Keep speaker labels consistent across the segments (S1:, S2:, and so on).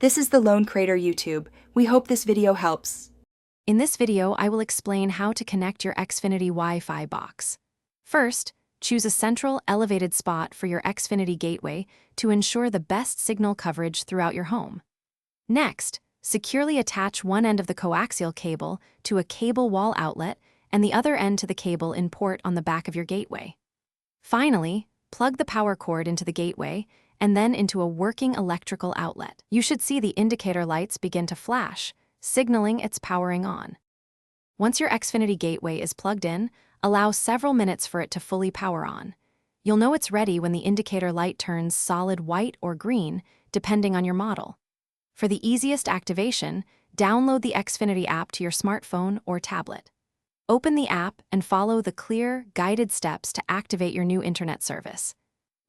S1: This is the Lone Crater YouTube. We hope this video helps.
S2: In this video, I will explain how to connect your Xfinity Wi-Fi box. First, choose a central, elevated spot for your Xfinity gateway to ensure the best signal coverage throughout your home. Next, securely attach one end of the coaxial cable to a cable wall outlet and the other end to the cable in port on the back of your gateway. Finally, plug the power cord into the gateway and then into a working electrical outlet. You should see the indicator lights begin to flash, signaling it's powering on. Once your Xfinity gateway is plugged in, allow several minutes for it to fully power on. You'll know it's ready when the indicator light turns solid white or green, depending on your model. For the easiest activation, download the Xfinity app to your smartphone or tablet. Open the app and follow the clear, guided steps to activate your new internet service.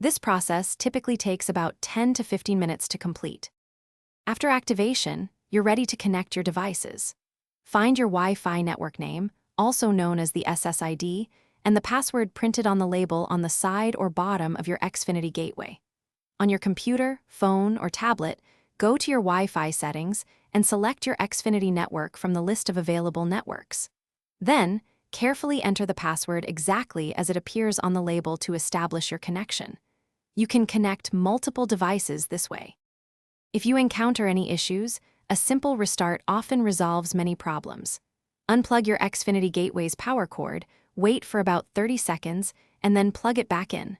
S2: This process typically takes about 10 to 15 minutes to complete. After activation, you're ready to connect your devices. Find your Wi-Fi network name, also known as the SSID, and the password printed on the label on the side or bottom of your Xfinity gateway. On your computer, phone, or tablet, go to your Wi-Fi settings and select your Xfinity network from the list of available networks. Then, carefully enter the password exactly as it appears on the label to establish your connection. You can connect multiple devices this way. If you encounter any issues, a simple restart often resolves many problems. Unplug your Xfinity gateway's power cord, wait for about 30 seconds, and then plug it back in.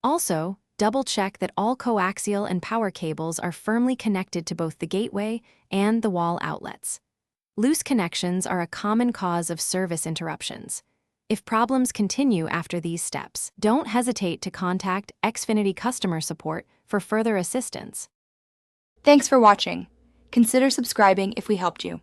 S2: Also, double-check that all coaxial and power cables are firmly connected to both the gateway and the wall outlets. Loose connections are a common cause of service interruptions. If problems continue after these steps, don't hesitate to contact Xfinity customer support for further assistance.
S1: Thanks for watching. Consider subscribing if we helped you.